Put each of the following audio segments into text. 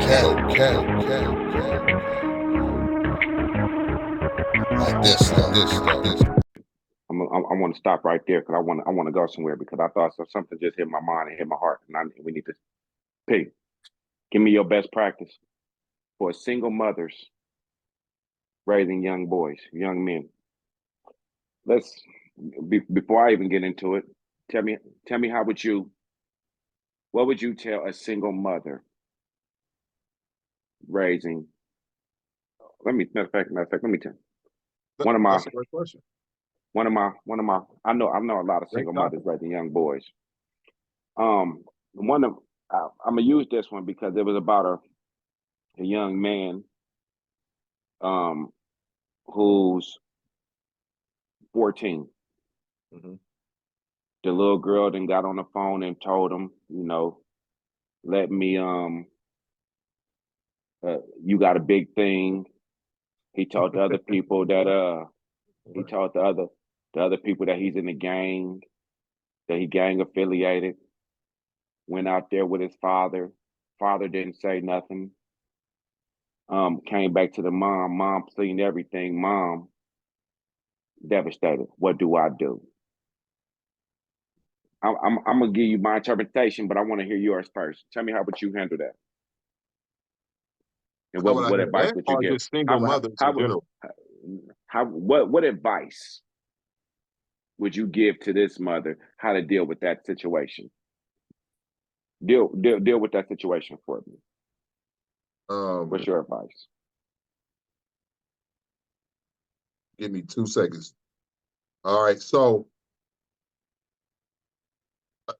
Like this stuff. I want to stop right there because I want to go somewhere because I thought something just hit my mind and hit my heart, and we need to pick. Give me your best practice for single mothers raising young boys, young men. Let's before I even get into it, tell me what would you tell a single mother raising? Matter of fact, let me tell you. One of my That's a great question. one of my I know a lot of Great single mothers topic. raising young boys. One of I'm gonna use this one because it was about a young man um who's 14. Mhm. The little girl then got on the phone and told him, let me you got a big thing. He told the other people that he Right. told the other people that he's in the gang, that he gang affiliated. Went out there with his father. Father didn't say nothing. Came back to the mom. Mom seen everything. Mom devastated. What do I do? I'm gonna give you my interpretation, but I want to hear yours first. Tell me how would you handle that, and How would I what handle advice that? would you Or give? just single mothers in general? What advice would you give to this mother how to deal with that situation? Deal with that situation for me. What's Um, your advice? Give me 2 seconds. All right. So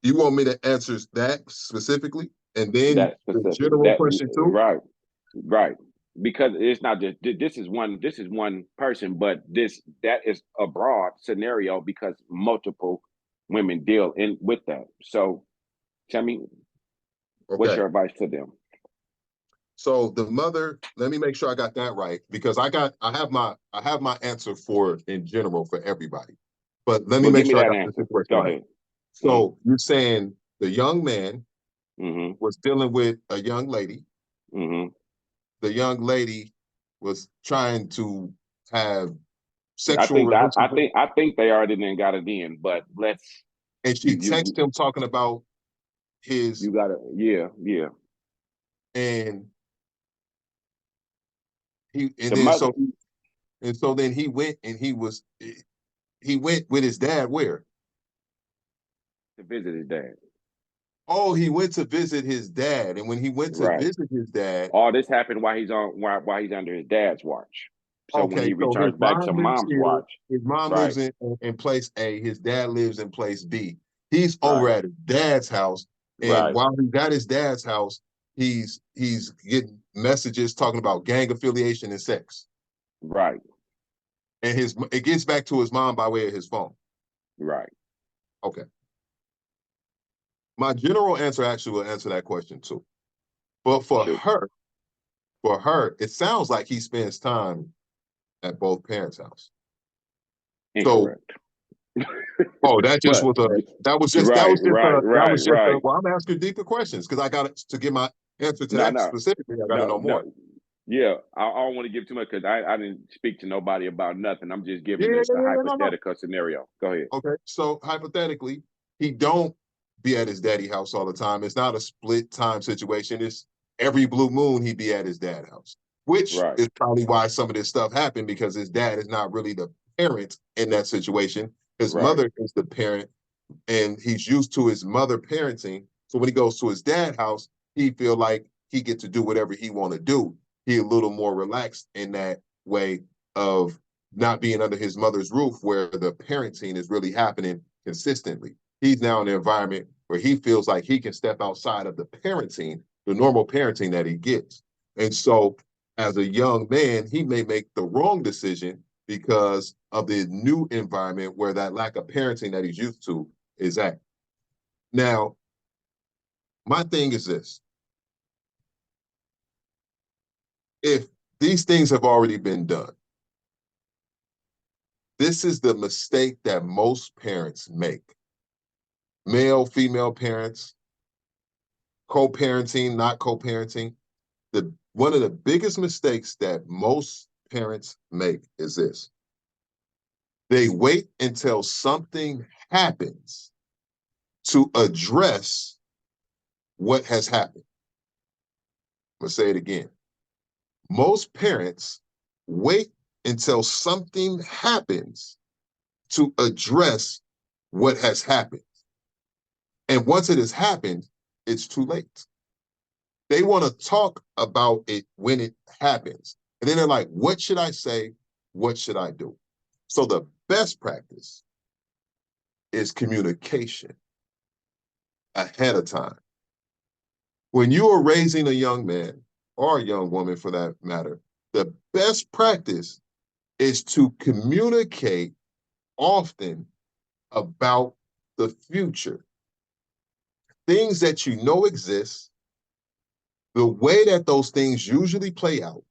you want me to answer that specifically, and then That the specific. general That question too? right, right. Because it's not just this is one person, but that is a broad scenario because multiple women deal in with that. So tell me, what's Okay. your advice to them? So the mother, let me make sure I got that right because I have my answer for in general for everybody. But let me Well, make give me sure I that got the answer. situation Go right. ahead. Mm-hmm. So you're saying the young man Mm-hmm. was dealing with a young lady. Mm-hmm. The young lady was trying to have sexual relationship, I think they already then got it in, but let's and she texted him talking about his you gotta yeah. and he and The then mother so then he went with his dad where? to visit his dad. Oh, he went to visit his dad, and when he went to Right. visit his dad, All this happened while he's under his dad's watch. So when okay, he so his returns back to mom lives mom's here, watch, his mom lives right, in place A, his dad lives in place B. He's over right, at his dad's house, and right, while he's at his dad's house, he's getting messages talking about gang affiliation and sex. right, And it gets back to his mom by way of his phone. right. Okay. My general answer actually will answer that question too. But Shoot. for her, it sounds like he spends time at both parents' house. So, Incorrect. oh, that just But was a right, right, right, right. well, I'm asking deeper questions because I got to get my answer to No, that no, specifically. I got to no, know no. more. Yeah, I don't want to give too much because I didn't speak to nobody about nothing. I'm just Yeah, giving yeah, the yeah, yeah, no, no. hypothetical scenario. Go ahead. Okay, so hypothetically, he don't be at his daddy house all the time. It's not a split time situation. It's every blue moon he'd be at his dad's house, which Right, is probably why some of this stuff happened because his dad is not really the parent in that situation. His right, mother is the parent, and he's used to his mother parenting. So when he goes to his dad's house, he feel like he get to do whatever he want to do. He a little more relaxed in that way of not being under his mother's roof where the parenting is really happening consistently. He's now in an environment where he feels like he can step outside of the parenting, the normal parenting that he gets. And so as a young man, he may make the wrong decision because of the new environment where that lack of parenting that he's used to is at. Now, my thing is this. If these things have already been done, this is the mistake that most parents make. Male, female parents, co-parenting, not co-parenting. One of the biggest mistakes that most parents make is this. They wait until something happens to address what has happened. I'm going to say it again. Most parents wait until something happens to address what has happened. And once it has happened, it's too late. They want to talk about it when it happens. And then they're like, what should I say? What should I do? So the best practice is communication ahead of time. When you are raising a young man or a young woman for that matter, the best practice is to communicate often about the future. Things that you know exist, the way that those things usually play out,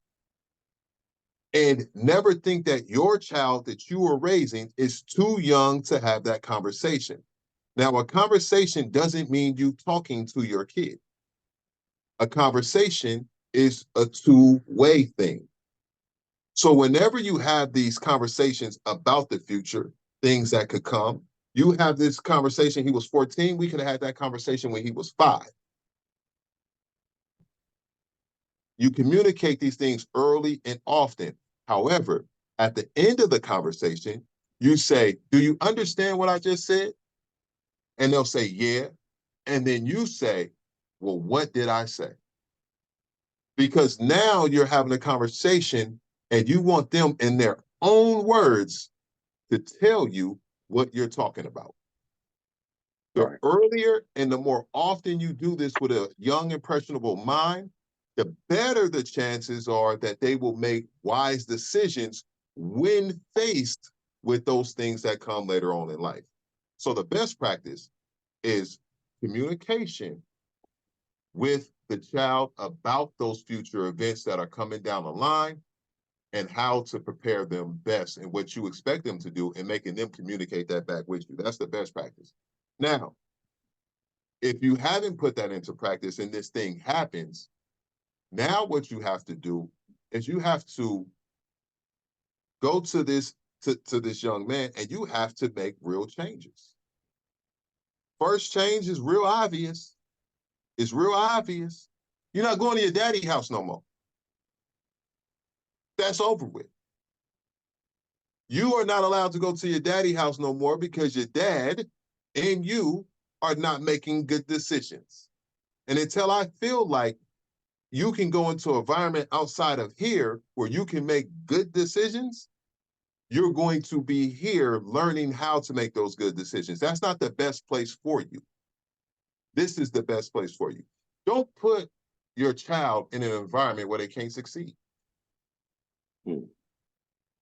and never think that your child that you are raising is too young to have that conversation. Now, a conversation doesn't mean you talking to your kid. A conversation is a two-way thing. So whenever you have these conversations about the future, things that could come, you have this conversation, he was 14, we could have had that conversation when he was 5. You communicate these things early and often. However, at the end of the conversation, you say, do you understand what I just said? And they'll say, yeah. And then you say, well, what did I say? Because now you're having a conversation and you want them in their own words to tell you what you're talking about. The Right. earlier and the more often you do this with a young, impressionable mind, the better the chances are that they will make wise decisions when faced with those things that come later on in life. So the best practice is communication with the child about those future events that are coming down the line and how to prepare them best and what you expect them to do and making them communicate that back with you. That's the best practice. Now, if you haven't put that into practice and this thing happens, now what you have to do is you have to go to this young man and you have to make real changes. First change is real obvious. It's real obvious. You're not going to your daddy's house no more. That's over with. You are not allowed to go to your daddy's house no more because your dad and you are not making good decisions. And until I feel like you can go into an environment outside of here where you can make good decisions, you're going to be here learning how to make those good decisions. That's not the best place for you. This is the best place for you. Don't put your child in an environment where they can't succeed.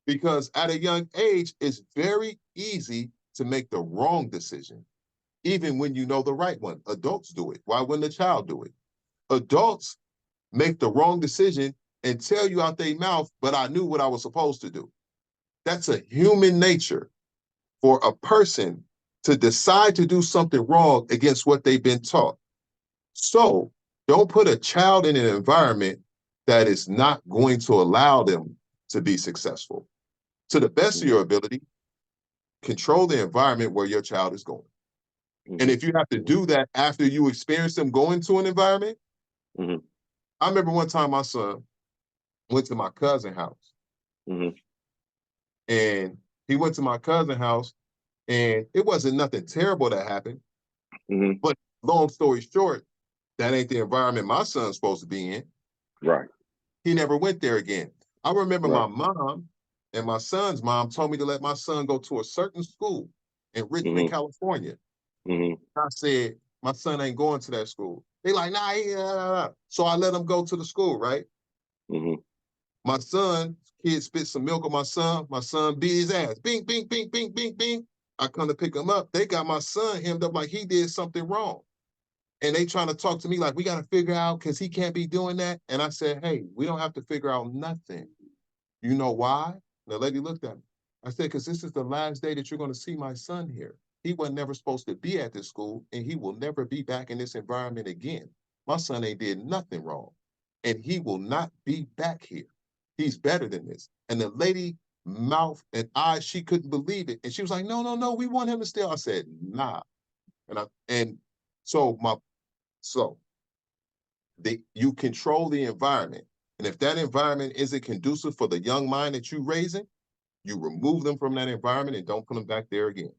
Because at a young age, it's very easy to make the wrong decision, even when you know the right one. Adults do it. Why wouldn't a child do it? Adults make the wrong decision and tell you out their mouth, but I knew what I was supposed to do. That's a human nature for a person to decide to do something wrong against what they've been taught. So don't put a child in an environment that is not going to allow them to be successful. To the best of your ability, control the environment where your child is going. And if you have to do that after you experience them going to an environment, I remember one time my son went to my cousin's house. And he went to my cousin's house and it wasn't nothing terrible that happened. But long story short, that ain't the environment my son's supposed to be in. Right. He never went there again. I remember my mom and my son's mom told me to let my son go to a certain school in Richmond, California. I said, my son ain't going to that school. They like, nah. So I let him go to the school, right? My son, kid spit some milk on my son beat his ass. Bing, bing, bing, bing, bing, bing. I come to pick him up. They got my son hemmed up like he did something wrong. And they trying to talk to me like, we got to figure out because he can't be doing that. And I said, hey, we don't have to figure out nothing. You know why? The lady looked at me. I said, because this is the last day that you're going to see my son here. He was never supposed to be at this school, and he will never be back in this environment again. My son ain't did nothing wrong. and he will not be back here. He's better than this. And the lady mouth and eyes, she couldn't believe it. And she was like, no, no, no, we want him to stay. I said, nah. And so you control the environment. And if that environment isn't conducive for the young mind that you're raising, you remove them from that environment and don't put them back there again.